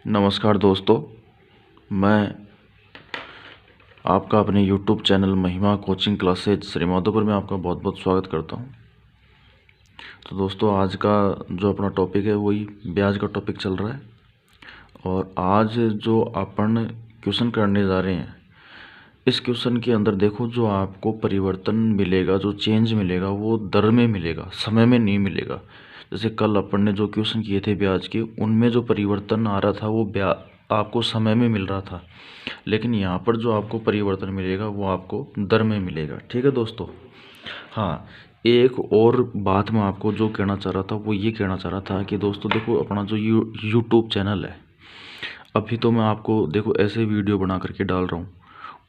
नमस्कार दोस्तों, मैं आपका अपने YouTube चैनल महिमा कोचिंग क्लासेज श्री माधोपुर में आपका बहुत बहुत स्वागत करता हूं। तो दोस्तों, आज का जो अपना टॉपिक है वही ब्याज का टॉपिक चल रहा है। और आज जो अपन क्वेश्चन करने जा रहे हैं, इस क्वेश्चन के अंदर देखो जो आपको परिवर्तन मिलेगा, जो चेंज मिलेगा वो दर में मिलेगा, समय में नहीं मिलेगा। जैसे कल अपन ने जो क्वेश्चन किए थे ब्याज के, उनमें जो परिवर्तन आ रहा था वो आपको समय में मिल रहा था, लेकिन यहाँ पर जो आपको परिवर्तन मिलेगा वो आपको दर में मिलेगा। ठीक है दोस्तों। हाँ, एक और बात मैं आपको जो कहना चाह रहा था वो ये कहना चाह रहा था कि दोस्तों देखो, अपना जो यूट्यूब चैनल है, अभी तो मैं आपको देखो ऐसे वीडियो बना करके डाल रहा हूँ,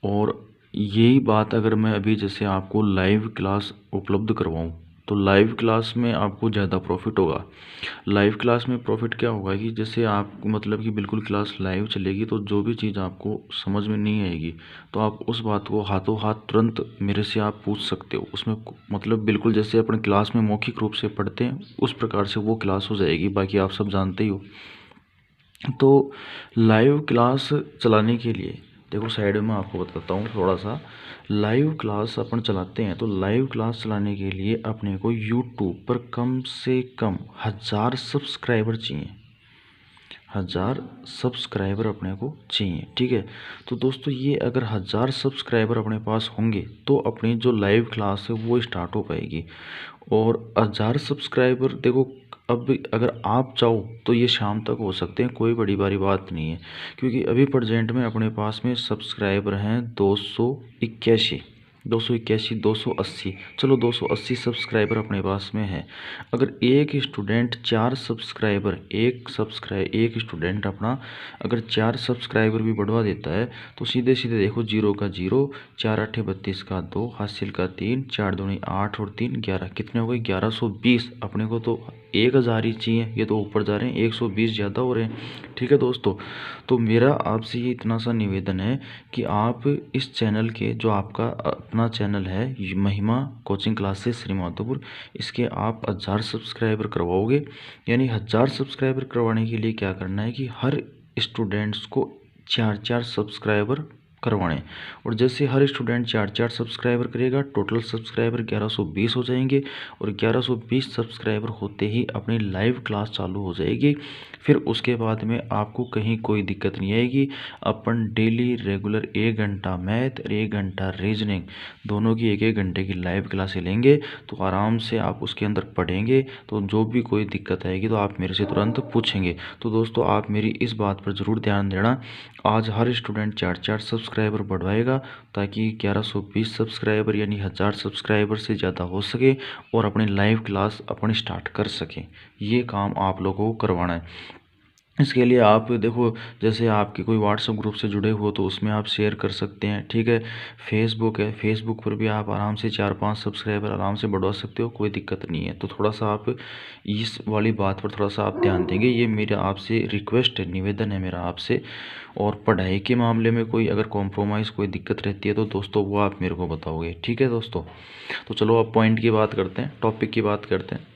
और यही बात अगर मैं अभी जैसे आपको लाइव क्लास उपलब्ध करवाऊँ तो लाइव क्लास में आपको ज़्यादा प्रॉफिट होगा। लाइव क्लास में प्रॉफिट क्या होगा कि जैसे आप मतलब कि बिल्कुल क्लास लाइव चलेगी, तो जो भी चीज़ आपको समझ में नहीं आएगी तो आप उस बात को हाथों हाथ तुरंत मेरे से आप पूछ सकते हो। उसमें मतलब बिल्कुल जैसे अपने क्लास में मौखिक रूप से पढ़ते हैं उस प्रकार से वो क्लास हो जाएगी। बाकी आप सब जानते ही हो। तो लाइव क्लास चलाने के लिए देखो, साइड में आपको बताता हूँ थोड़ा सा। लाइव क्लास अपन चलाते हैं तो लाइव क्लास चलाने के लिए अपने को यूट्यूब पर कम से कम 1000 सब्सक्राइबर चाहिए। 1000 सब्सक्राइबर अपने को चाहिए। ठीक है। तो दोस्तों, ये अगर 1000 सब्सक्राइबर अपने पास होंगे तो अपनी जो लाइव क्लास है वो स्टार्ट हो पाएगी। और 1000 सब्सक्राइबर देखो, अब अगर आप चाहो तो ये शाम तक हो सकते हैं, कोई बड़ी बारी बात नहीं है। क्योंकि अभी प्रेजेंट में अपने पास में सब्सक्राइबर हैं 281, 280। चलो 280 सब्सक्राइबर अपने पास में है। अगर एक स्टूडेंट 4 सब्सक्राइबर, एक स्टूडेंट अपना अगर 4 सब्सक्राइबर भी बढ़वा देता है तो सीधे सीधे देखो, 0 का 0, 4 8 32 का 2, हासिल का 3, 4 दूनी 8 और 3 11, कितने हो गए 1120। अपने को तो 1000 ही चाहिए, ये तो ऊपर जा रहे हैं, 120 ज़्यादा हो रहे हैं। ठीक है दोस्तों। तो मेरा आपसे ये इतना सा निवेदन है कि आप इस चैनल के, जो आपका अपना चैनल है महिमा कोचिंग क्लासेस श्री माधोपुर, इसके आप 1000 सब्सक्राइबर करवाओगे। यानी 1000 सब्सक्राइबर करवाने के लिए क्या करना है कि हर स्टूडेंट्स को 4 सब्सक्राइबर करवाने। और जैसे हर स्टूडेंट 4 सब्सक्राइबर करेगा, टोटल सब्सक्राइबर 1120 हो जाएंगे। और 1120 सब्सक्राइबर होते ही अपनी लाइव क्लास चालू हो जाएगी। फिर उसके बाद में आपको कहीं कोई दिक्कत नहीं आएगी। अपन डेली रेगुलर 1 घंटा मैथ और 1 घंटा रीजनिंग, दोनों की 1 घंटे की लाइव क्लासें लेंगे। तो आराम से आप उसके अंदर पढ़ेंगे, तो जो भी कोई दिक्कत आएगी तो आप मेरे से तुरंत पूछेंगे। तो दोस्तों, आप मेरी इस बात पर ज़रूर ध्यान देना। आज हर स्टूडेंट 4 सब्सक्राइबर बढ़वाएगा, ताकि 1120 सब्सक्राइबर यानी 1000 सब्सक्राइबर से ज़्यादा हो सके और अपनी लाइव क्लास अपन स्टार्ट कर सकें। ये काम आप लोगों को करवाना है। इसके लिए आप देखो, जैसे आपके कोई व्हाट्सएप ग्रुप से जुड़े हो तो उसमें आप शेयर कर सकते हैं। ठीक है। फेसबुक है, फेसबुक पर भी आप आराम से 4-5 सब्सक्राइबर आराम से बढ़वा सकते हो, कोई दिक्कत नहीं है। तो थोड़ा सा आप इस वाली बात पर थोड़ा सा आप ध्यान देंगे, ये मेरा आपसे रिक्वेस्ट है, निवेदन है मेरा आपसे। और पढ़ाई के मामले में कोई अगर कॉम्प्रोमाइज़, कोई दिक्कत रहती है तो दोस्तों वो आप मेरे को बताओगे। ठीक है दोस्तों। तो चलो अब पॉइंट की बात करते हैं, टॉपिक की बात करते हैं।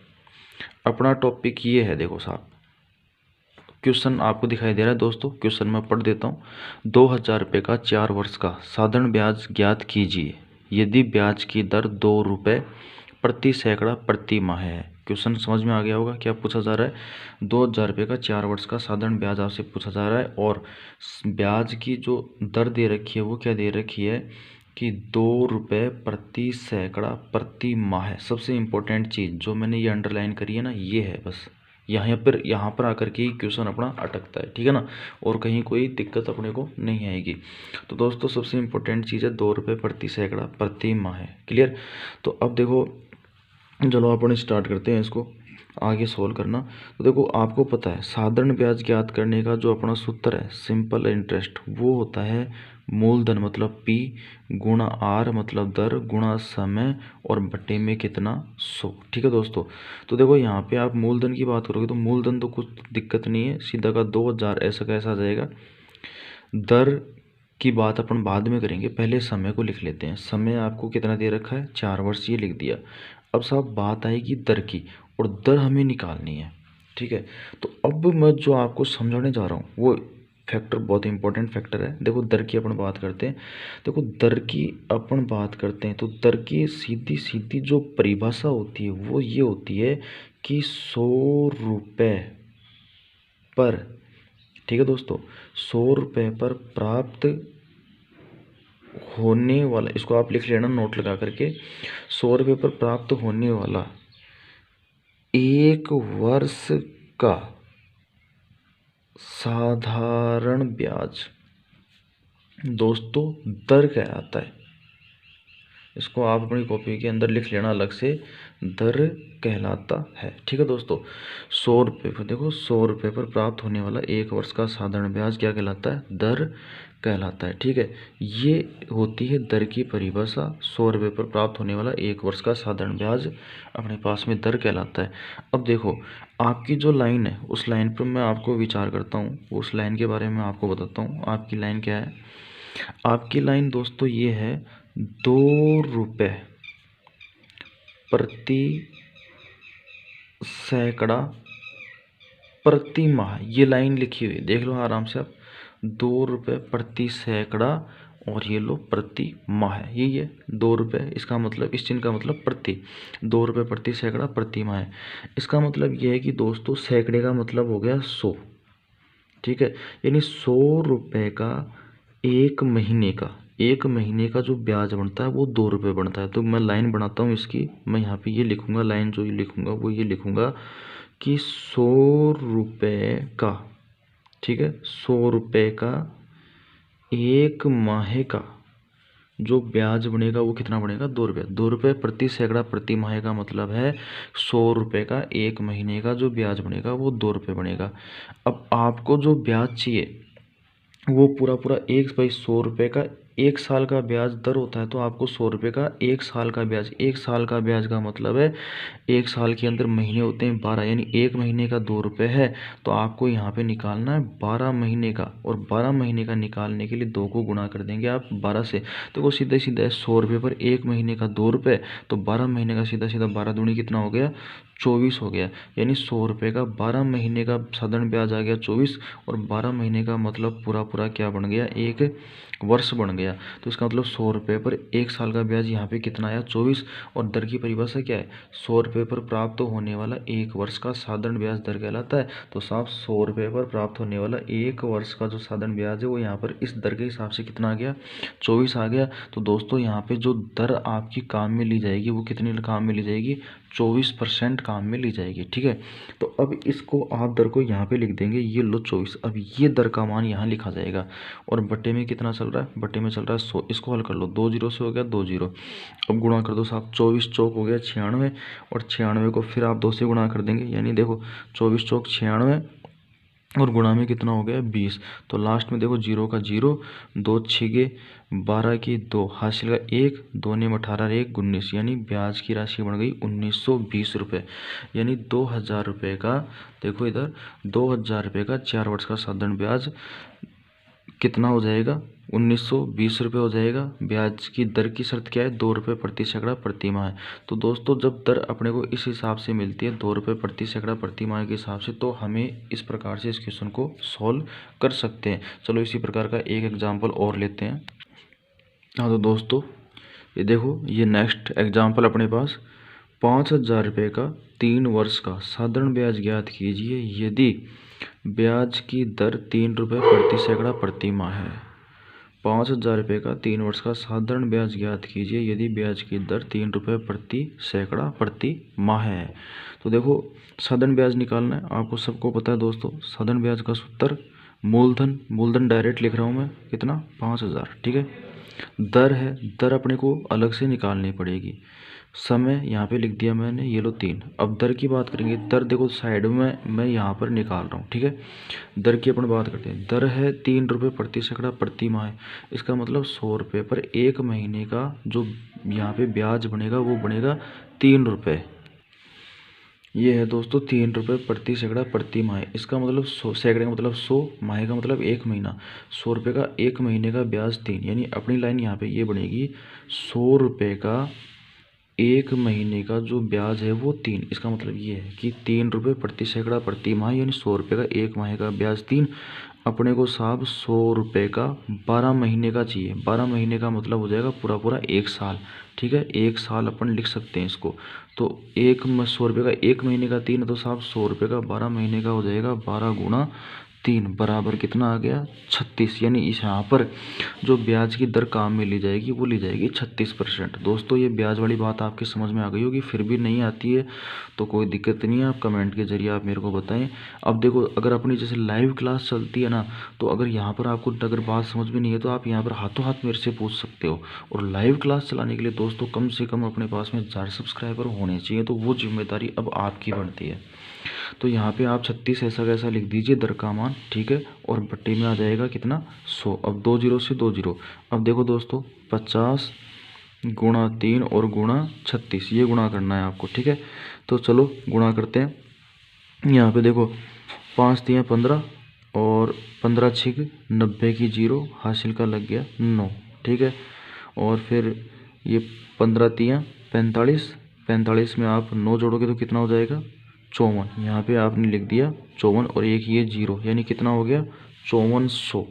अपना टॉपिक ये है, देखो साहब, क्वेश्चन आपको दिखाई दे रहा है दोस्तों, क्वेश्चन मैं पढ़ देता हूँ। 2000 रुपये का 4 वर्ष का साधारण ब्याज ज्ञात कीजिए यदि ब्याज की दर 2 रुपये प्रति सैकड़ा प्रति माह है। क्वेश्चन समझ में आ गया होगा क्या पूछा जा रहा है। 2000 रुपये का 4 वर्ष का साधारण ब्याज आपसे पूछा जा रहा है, और ब्याज की जो दर दे रखी है वो क्या दे रखी है कि 2 रुपये प्रति सैकड़ा प्रति माह है। सबसे इम्पोर्टेंट चीज़ जो मैंने ये अंडरलाइन करी है ना, ये है बस। यहाँ पर आकर के ही क्वेश्चन अपना अटकता है। ठीक है ना। और कहीं कोई दिक्कत अपने को नहीं आएगी। तो दोस्तों, सबसे इम्पोर्टेंट चीज़ है 2 रुपये प्रति सैकड़ा प्रति माह है। क्लियर। तो अब देखो, चलो अपन स्टार्ट करते हैं इसको आगे सोल्व करना। तो देखो, आपको पता है साधारण ब्याज ज्ञात करने का जो अपना सूत्र है, सिंपल इंटरेस्ट, वो होता है मूलधन मतलब P गुणा R मतलब दर गुणा समय और बटे में कितना 100। ठीक है दोस्तों। तो देखो, यहाँ पे आप मूलधन की बात करोगे तो मूलधन तो कुछ दिक्कत नहीं है, सीधा का 2000 ऐसा कैसा आ जाएगा। दर की बात अपन बाद में करेंगे, पहले समय को लिख लेते हैं। समय आपको कितना दे रखा है, 4 वर्ष, ये लिख दिया। अब साहब बात आएगी दर की, और दर हमें निकालनी है। ठीक है। तो अब मैं जो आपको समझाने जा रहा हूँ वो फैक्टर बहुत इंपॉर्टेंट फैक्टर है। देखो दर की अपन बात करते हैं, देखो दर की अपन बात करते हैं तो दर की सीधी सीधी जो परिभाषा होती है वो ये होती है कि 100 रुपये पर, ठीक है दोस्तों, 100 रुपये पर प्राप्त होने वाला, इसको आप लिख लेना नोट लगा करके, 100 रुपये पर प्राप्त होने वाला 1 वर्ष का साधारण ब्याज दोस्तों दर कहलाता है। इसको आप अपनी कॉपी के अंदर लिख लेना अलग से, दर कहलाता है। ठीक है दोस्तों, 100 रुपये पर, देखो 100 रुपये पर प्राप्त होने वाला 1 वर्ष का साधारण ब्याज क्या कहलाता है? दर कहलाता है। ठीक है, ये होती है दर की परिभाषा। 100 रुपये पर प्राप्त होने वाला 1 वर्ष का साधारण ब्याज अपने पास में दर कहलाता है। अब देखो आपकी जो लाइन है उस लाइन पर मैं आपको विचार करता हूँ, उस लाइन के बारे में आपको बताता हूँ। आपकी लाइन क्या है? आपकी लाइन दोस्तों ये है 2 रुपये प्रति सैकड़ा प्रति माह, ये लाइन लिखी हुई देख लो आराम से आप, 2 रुपये प्रति सैकड़ा और ये लो प्रति माह है, यही है 2 रुपये। इसका मतलब, इस चिन्ह का मतलब प्रति, 2 रुपये प्रति सैकड़ा प्रति माह है। इसका मतलब ये है कि दोस्तों सैकड़े का मतलब हो गया 100, ठीक है, यानी 100 रुपये का एक महीने का जो ब्याज बनता है वो 2 रुपये बनता है। तो मैं लाइन बनाता हूँ इसकी, मैं यहाँ पे ये लिखूँगा, लाइन जो ये लिखूँगा वो ये लिखूँगा कि 100 रुपये का, ठीक है, 100 रुपये का एक माह का जो ब्याज बनेगा वो कितना बनेगा? 2 रुपये। 2 रुपये प्रति सैकड़ा प्रति माह का मतलब है 100 रुपये का एक महीने का जो ब्याज बनेगा वो 2 रुपये बनेगा। अब आपको जो ब्याज चाहिए वो पूरा 1/100 रुपये का 1 साल का ब्याज दर होता है। तो आपको 100 रुपये का 1 साल का ब्याज, 1 साल का ब्याज का मतलब है 1 साल के अंदर महीने होते हैं 12, यानी एक महीने का 2 रुपये है। तो आपको यहाँ पे निकालना है 12 महीने का, और 12 महीने का निकालने के लिए 2 को गुणा कर देंगे आप 12 से। तो वो सीधा सीधा 100 रुपये पर एक महीने का 2 रुपये, तो 12 महीने का सीधा सीधा 12 दूनी कितना हो गया? 24 हो गया। यानी 100 रुपये का 12 महीने का साधारण ब्याज आ गया 24, और 12 महीने का मतलब पूरा क्या बन गया? 1 वर्ष बन गया। तो इसका मतलब 100 रुपये पर 1 साल का ब्याज यहाँ पे कितना आया? 24। और दर की परिभाषा क्या है? 100 रुपये पर प्राप्त होने वाला 1 वर्ष का साधारण ब्याज दर कहलाता है। तो साफ 100 रुपये पर प्राप्त होने वाला 1 वर्ष का जो साधारण ब्याज है वो यहाँ पर इस दर के हिसाब से कितना आ गया? 24 आ गया। तो दोस्तों यहाँ पे जो दर आपकी काम में ली जाएगी वो कितनी काम में ली जाएगी? 24% काम में ली जाएगी। ठीक है, तो अब इसको आप दर को यहाँ पे लिख देंगे, ये लो 24। अब ये दर का मान यहाँ लिखा जाएगा, और बट्टे में कितना चल रहा है? बट्टे में चल रहा है 100। इसको हल कर लो, 2 जीरो से हो गया 2 जीरो। अब गुणा कर दो साहब, 24 चौक हो गया 96, और 96 को फिर आप 2 से गुणा कर देंगे, यानी देखो 24 चौक 96 और गुणा में कितना हो गया? 20। तो लास्ट में देखो 0 का 0, 2 छिगे 12 की 2, हासिल का 1, 2 ने 18, 1 19, यानी ब्याज की राशि बन गई 1920 रुपये। यानी 2000 रुपये का, देखो इधर 2000 रुपये का 4 वर्ष का साधारण ब्याज कितना हो जाएगा? 1920 रुपये हो जाएगा। ब्याज की दर की शर्त क्या है? 2 रुपये प्रति सैकड़ा प्रति माह। तो दोस्तों जब दर अपने को इस हिसाब से मिलती है 2 रुपये प्रति सैकड़ा प्रति माह के हिसाब से, तो हमें इस प्रकार से इस क्वेश्चन को सॉल्व कर सकते हैं। चलो इसी प्रकार का एक एग्जाम्पल और लेते हैं। हाँ तो दोस्तों ये देखो, ये नेक्स्ट एग्जाम्पल अपने पास, 5000 रुपये का 3 वर्ष का साधारण ब्याज ज्ञात कीजिए यदि ब्याज की दर 3 रुपये प्रति सैकड़ा प्रति माह है। 5000 रुपये का 3 वर्ष का साधारण ब्याज ज्ञात कीजिए यदि ब्याज की दर 3 रुपये प्रति सैकड़ा प्रति माह है। तो देखो साधारण ब्याज निकालना है, आपको सबको पता है दोस्तों, साधारण ब्याज का सूत्र मूलधन डायरेक्ट लिख रहा हूँ मैं, कितना? 5000। ठीक है, दर है, दर अपने को अलग से निकालनी पड़ेगी। समय यहाँ पे लिख दिया मैंने, ये लो 3। अब दर की बात करेंगे, दर देखो साइड में मैं यहाँ पर निकाल रहा हूँ। ठीक है, दर की अपन बात करते हैं। दर है 3 रुपये प्रति सैकड़ा प्रति माह, इसका मतलब 100 रुपये पर एक महीने का जो यहाँ पे ब्याज बनेगा वो बनेगा 3 रुपये। ये है दोस्तों 3 रुपये प्रति सैकड़ा प्रति माह। इसका मतलब 100, सैकड़े का मतलब 100, माह का मतलब एक महीना। 100 रुपये का एक महीने का ब्याज 3, यानी अपनी लाइन यहाँ पे ये बनेगी 100 रुपये का एक महीने का जो ब्याज है वो 3। इसका मतलब ये है कि 3 रुपये प्रति सैकड़ा प्रति माह, यानी 100 रुपये का एक माह का ब्याज 3। अपने को साहब 100 रुपये का 12 महीने का चाहिए। 12 महीने का मतलब हो जाएगा पूरा पूरा 1 साल। ठीक है, 1 साल अपन लिख सकते हैं इसको। तो 100 रुपये का एक महीने का 3 है, तो साहब 100 रुपये का 12 महीने का हो जाएगा 12 गुणा 3 बराबर कितना आ गया 36। यानी इस यहाँ पर जो ब्याज की दर काम में ली जाएगी वो ली जाएगी 36%। दोस्तों ये ब्याज वाली बात आपके समझ में आ गई होगी। फिर भी नहीं आती है तो कोई दिक्कत नहीं है, आप कमेंट के जरिए आप मेरे को बताएं। अब देखो, अगर अपनी जैसे लाइव क्लास चलती है ना, तो अगर यहाँ पर आपको अगर बात समझ में नहीं है तो आप यहाँ पर हाथों हाथ मेरे से पूछ सकते हो। और लाइव क्लास चलाने के लिए दोस्तों कम से कम अपने पास में 1000 सब्सक्राइबर होने चाहिए, तो वो जिम्मेदारी अब आपकी बनती है। तो यहाँ पे आप 36 ऐसा कैसा लिख दीजिए दर का मान। ठीक है, और बट्टे में आ जाएगा कितना 100। अब 2 जीरो से 2 जीरो। अब देखो दोस्तों 50 गुणा 3 और गुणा 36, ये गुणा करना है आपको। ठीक है, तो चलो गुणा करते हैं। यहाँ पे देखो 5 तियाँ 15 और 15 छिक 90 की जीरो, हासिल का लग गया 9। ठीक है, और फिर ये 15 तियाँ 45, 45 में आप 9 जोड़ोगे तो कितना हो जाएगा 54। यहाँ पे आपने लिख दिया 54 और एक ये जीरो, यानी कितना हो गया 5400।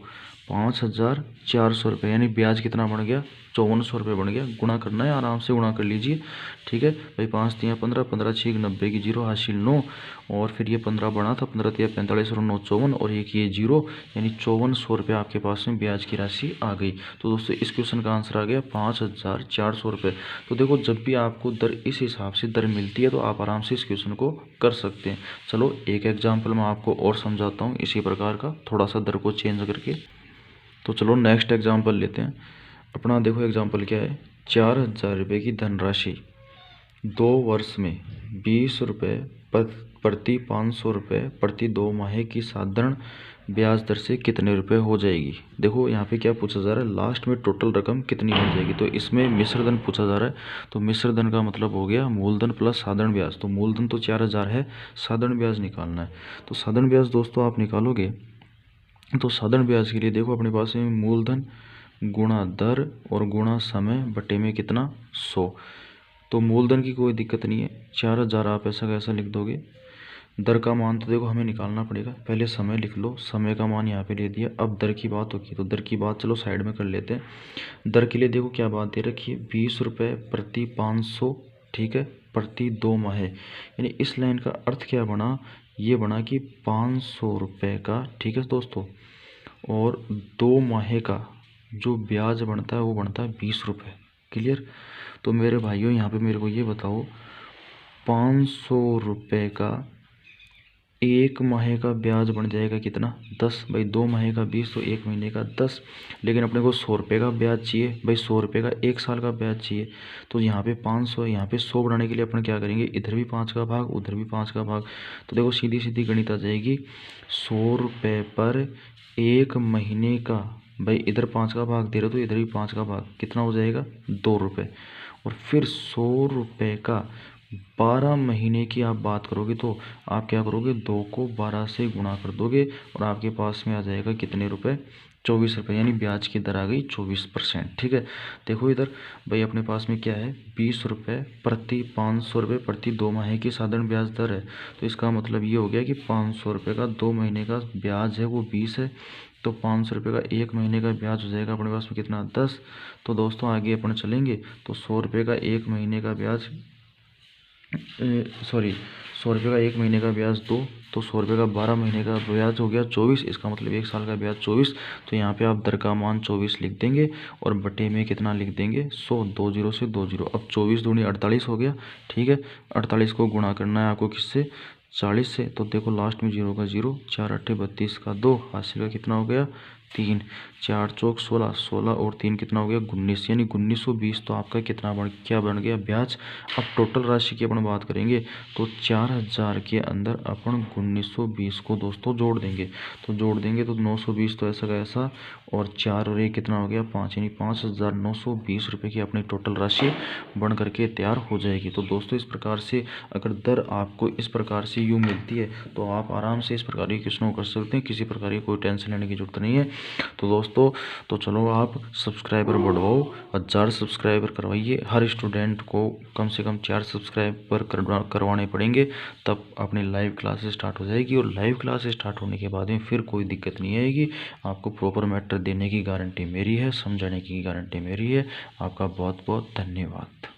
5400 रुपये, यानी ब्याज कितना बन गया 5400 रुपये बन गया। गुणा करना है, आराम से गुणा कर लीजिए। ठीक है भाई, 5 तियाँ 15, 15 छिक 90 की जीरो, हासिल 9, और फिर ये 15 बना था, 15 तियाँ 45 और 9 54, और एक ये जीरो, यानी 5400 रुपये आपके पास में ब्याज की राशि आ गई। तो दोस्तों इस क्वेश्चन का आंसर आ गया 5400 रुपये। तो देखो, जब भी आपको दर इस हिसाब से दर मिलती है तो आप आराम से इस क्वेश्चन को कर सकते हैं। चलो एक एग्जाम्पल मैं आपको और समझाता हूँ इसी प्रकार का, थोड़ा सा दर को चेंज करके। तो चलो नेक्स्ट एग्जाम्पल लेते हैं अपना। देखो एग्जाम्पल क्या है, 4000 रुपये की धनराशि 2 वर्ष में 20 रुपये प्रति 500 रुपये प्रति 2 माह की साधारण ब्याज दर से कितने रुपए हो जाएगी। देखो यहाँ पे क्या पूछा जा रहा है, लास्ट में टोटल रकम कितनी हो जाएगी। तो इसमें मिश्र धन पूछा जा रहा है, तो मिश्र धन का मतलब हो गया मूलधन प्लस साधारण ब्याज। तो मूलधन तो 4000 है, साधारण ब्याज निकालना है। तो साधारण ब्याज दोस्तों आप निकालोगे तो साधारण ब्याज के लिए देखो अपने पास में मूलधन गुणा दर और गुणा समय बटे में कितना 100। तो मूलधन की कोई दिक्कत नहीं है, 4000 आप ऐसा कैसा लिख दोगे। दर का मान तो देखो हमें निकालना पड़ेगा, पहले समय लिख लो, समय का मान यहाँ पे ले दिया। अब दर की बात होगी तो दर की बात चलो साइड में कर लेते हैं। दर के लिए देखो क्या बात दे रखी है, 20 रुपये प्रति 500। ठीक है, प्रति 2 माह, यानी इस लाइन का अर्थ क्या बना, ये बना कि 500 रुपये का, ठीक है दोस्तों, और 2 माह का जो ब्याज बनता है वो बनता है 20 रुपये। क्लियर। तो मेरे भाइयों यहाँ पे मेरे को ये बताओ, 500 रुपये का एक माह का ब्याज बन जाएगा कितना 10। भाई 2 माह का 20 तो एक महीने का 10, लेकिन अपने को 100 रुपये का ब्याज चाहिए। भाई 100 रुपये का 1 साल का ब्याज चाहिए। तो यहाँ पे 500 है, यहाँ पे 100 बढ़ाने के लिए अपन क्या करेंगे, इधर भी 5 का भाग उधर भी 5 का भाग। तो देखो सीधी सीधी गणित आ जाएगी, 100 रुपये पर एक महीने का, भाई इधर 5 का भाग दे रहे हो तो इधर भी 5 का भाग, कितना हो जाएगा 2 रुपये। और फिर 100 रुपये का 12 महीने की आप बात करोगे तो आप क्या करोगे, 2 को 12 से गुणा कर दोगे और आपके पास में आ जाएगा कितने रुपए 24 रुपये, यानी ब्याज की दर आ गई 24%। ठीक है, देखो इधर भाई अपने पास में क्या है, 20 रुपये प्रति 500 रुपये प्रति 2 माह की साधारण ब्याज दर है। तो इसका मतलब ये हो गया कि 500 रुपये का 2 महीने का ब्याज है वो 20 है। तो 500 रुपये का एक महीने का ब्याज हो जाएगा अपने पास में कितना 10। तो दोस्तों आगे अपन चलेंगे तो 100 रुपये का एक महीने का ब्याज, सॉरी 100 रुपये का एक महीने का ब्याज 2, तो 100 रुपये का 12 महीने का ब्याज हो गया 24। इसका मतलब 1 साल का ब्याज 24। तो यहाँ पे आप दर का मान 24 लिख देंगे और बटे में कितना लिख देंगे 100, 2 जीरो से 2 जीरो। अब 24 दूनी 48 हो गया। ठीक है, 48 को गुणा करना है आपको किससे, 40 से। तो देखो लास्ट में जीरो का जीरो, 4 अट्ठे 32 का 2, हासिल का कितना हो गया 3, 4 चौक 16, 16 और 3 कितना हो गया 19, यानी 1920। तो आपका कितना क्या बन गया ब्याज। अब टोटल राशि की अपन बात करेंगे तो 4000 के अंदर अपन 1920 को दोस्तों जोड़ देंगे। तो जोड़ देंगे तो 920 तो ऐसा का ऐसा, और 4 और 1 कितना हो गया 5, यानी 5920 रुपये की अपनी टोटल राशि बन करके तैयार हो जाएगी। तो दोस्तों इस प्रकार से अगर दर आपको इस प्रकार से यूँ मिलती है तो आप आराम से इस प्रकार के क्वेश्चनों को कर सकते हैं, किसी प्रकार की कोई टेंशन लेने की जरूरत नहीं है। तो दोस्तों, तो चलो आप सब्सक्राइबर बढ़वाओ, 1000 सब्सक्राइबर करवाइए। हर स्टूडेंट को कम से कम 4 सब्सक्राइबर करवाने पड़ेंगे, तब अपनी लाइव क्लासेस स्टार्ट हो जाएगी। और लाइव क्लास स्टार्ट होने के बाद में फिर कोई दिक्कत नहीं आएगी। आपको प्रॉपर मैटर देने की गारंटी मेरी है, समझाने की गारंटी मेरी है। आपका बहुत बहुत धन्यवाद।